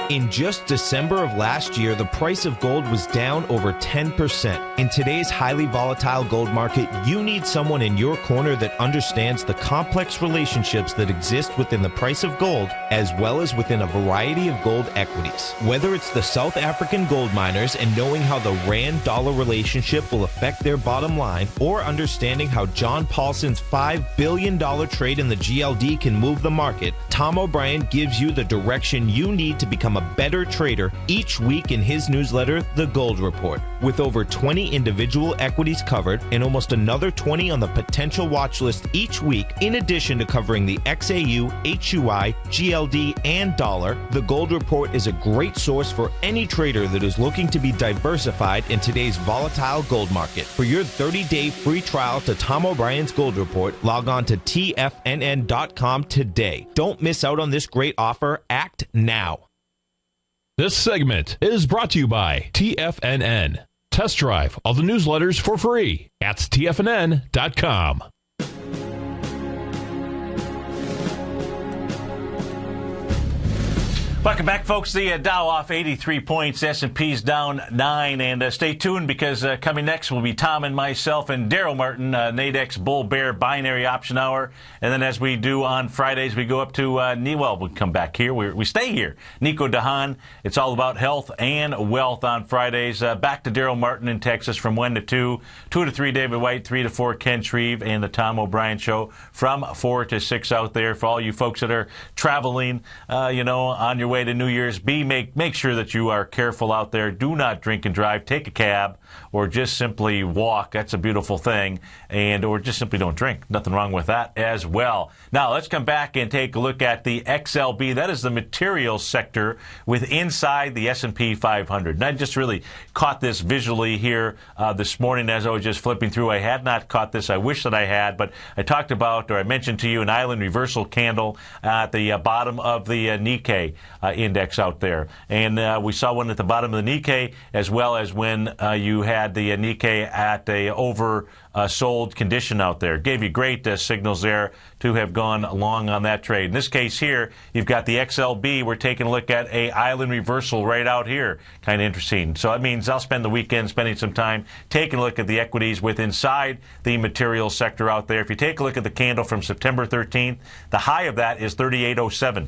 In just December of last year, the price of gold was down over 10%. In today's highly volatile gold market, you need someone in your corner that understands the complex relationships that exist within the price of gold, as well as within a variety of gold equities. Whether it's the South African gold miners and knowing how the Rand-dollar relationship will affect their bottom line, or understanding how John Paulson's $5 billion trade in the GLD can move the market, Tom O'Brien gives you the direction you need to become a better trader each week in his newsletter, The Gold Report. With over 20 individual equities covered and almost another 20 on the potential watch list each week, in addition to covering the XAU, HUI, GLD, and dollar, The Gold Report is a great source for any trader that is looking to be diversified in today's volatile gold market. For your 30-day free trial to Tom O'Brien's Gold Report, log on to TFNN.com today. Don't miss out on this great offer. Act now. This segment is brought to you by TFNN. Test drive all the newsletters for free at tfnn.com. Welcome back, folks. The Dow off 83 points, S&P's down 9, and stay tuned because coming next will be Tom and myself and Daryl Martin, Nadex Bull Bear Binary Option Hour, and then as we do on Fridays, we go up to we come back here. We stay here. Nico DeHaan. It's all about health and wealth on Fridays. Back to Daryl Martin in Texas from 1 to 2, 2 to 3 David White, 3 to 4 Ken Shreve, and the Tom O'Brien Show from 4 to 6 out there for all you folks that are traveling, on your way to New Year's. Make sure that you are careful out there. Do not drink and drive. Take a cab or just simply walk. That's a beautiful thing. Or just simply don't drink. Nothing wrong with that as well. Now, let's come back and take a look at the XLB. That is the materials sector inside the S&P 500. And I just really caught this visually here this morning as I was just flipping through. I had not caught this. I wish that I had, but I mentioned to you an island reversal candle at the bottom of the Nikkei index out there. And we saw one at the bottom of the Nikkei as well as when you had the Nikkei at a oversold condition out there. Gave you great signals there to have gone long on that trade. In this case here, you've got the XLB. We're taking a look at a island reversal right out here. Kind of interesting. So that means I'll spend the weekend spending some time taking a look at the equities inside the materials sector out there. If you take a look at the candle from September 13th, the high of that is 38.07.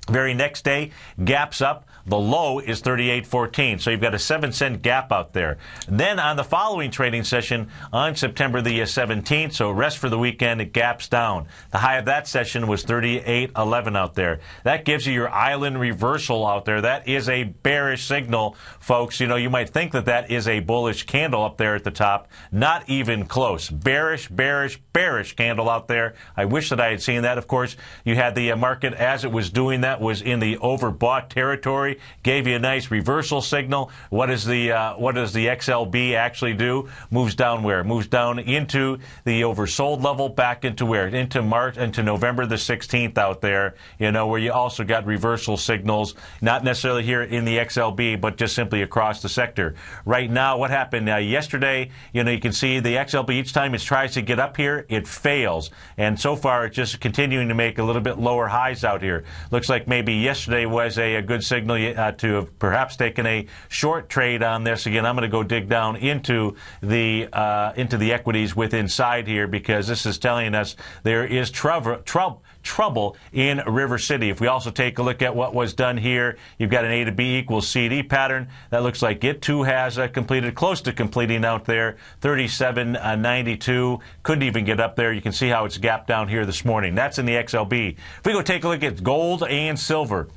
Very next day, gaps up. The low is 38.14. So you've got a 7-cent gap out there. Then on the following trading session on September the 17th, so rest for the weekend, it gaps down. The high of that session was 38.11 out there. That gives you your island reversal out there. That is a bearish signal, folks. You might think that is a bullish candle up there at the top. Not even close. Bearish candle out there. I wish that I had seen that. Of course, you had the market as it was doing that was in the overbought territory. Gave you a nice reversal signal. What does the XLB actually do? Moves down where? Moves down into the oversold level, back into where? Into November the 16th out there, where you also got reversal signals, not necessarily here in the XLB, but just simply across the sector. Right now, what happened yesterday, you can see the XLB, each time it tries to get up here, it fails. And so far, it's just continuing to make a little bit lower highs out here. Looks like maybe yesterday was a good signal to have perhaps taken a short trade on this. Again, I'm going to go dig down into the equities inside here because this is telling us there is trouble in River City. If we also take a look at what was done here, you've got an A to B equals CD pattern. That looks like it too has completed, close to completing out there. 37.92. Couldn't even get up there. You can see how it's gapped down here this morning. That's in the XLB. If we go take a look at gold and silver.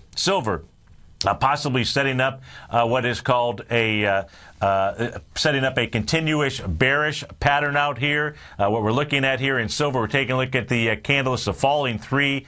Possibly setting up what is called setting up a continuous bearish pattern out here. What we're looking at here in silver, we're taking a look at the candle. It's a falling 3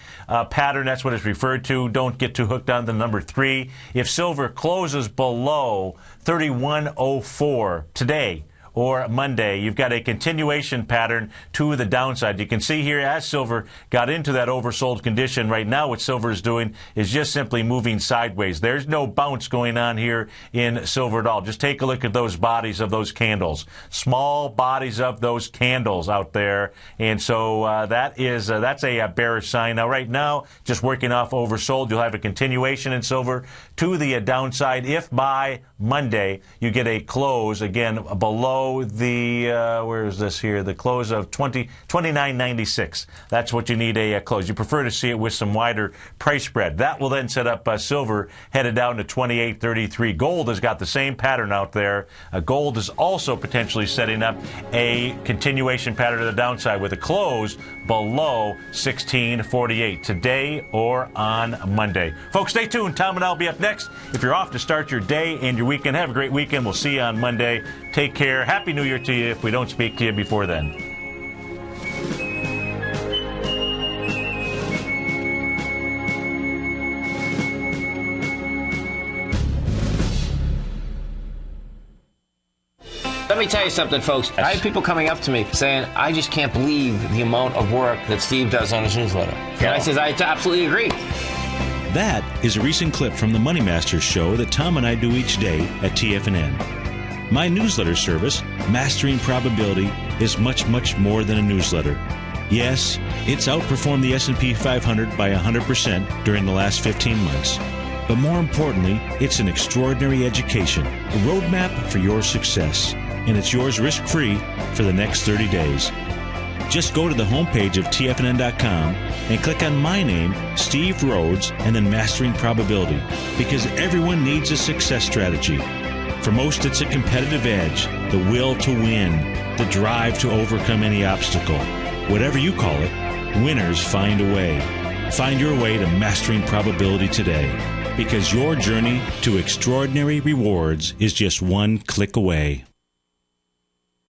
pattern. That's what it's referred to. Don't get too hooked on the number 3. If silver closes below 31.04 today, or Monday, you've got a continuation pattern to the downside. You can see here as silver got into that oversold condition, right now what silver is doing is just simply moving sideways. There's no bounce going on here in silver at all. Just take a look at those bodies of those candles. Small bodies of those candles out there. And so that's a bearish sign. Now right now, just working off oversold, you'll have a continuation in silver to the downside. If by Monday you get a close, again, below the, where is this here? The close of 29.96. That's what you need a close. You prefer to see it with some wider price spread. That will then set up silver headed down to 28.33. Gold has got the same pattern out there. Gold is also potentially setting up a continuation pattern to the downside with a close below 16.48 today or on Monday. Folks, stay tuned. Tom and I will be up next. If you're off to start your day and your weekend, have a great weekend. We'll see you on Monday. Take care. Happy New Year to you if we don't speak to you before then. Let me tell you something, folks. I have people coming up to me saying, I just can't believe the amount of work that Steve does on his newsletter. And I says, I absolutely agree. That is a recent clip from the Money Masters show that Tom and I do each day at TFNN. My newsletter service, Mastering Probability, is much, much more than a newsletter. Yes, it's outperformed the S&P 500 by 100% during the last 15 months. But more importantly, it's an extraordinary education, a roadmap for your success. And it's yours risk-free for the next 30 days. Just go to the homepage of TFNN.com and click on my name, Steve Rhodes, and then Mastering Probability, because everyone needs a success strategy. For most, it's a competitive edge, the will to win, the drive to overcome any obstacle. Whatever you call it, winners find a way. Find your way to Mastering Probability today, because your journey to extraordinary rewards is just one click away.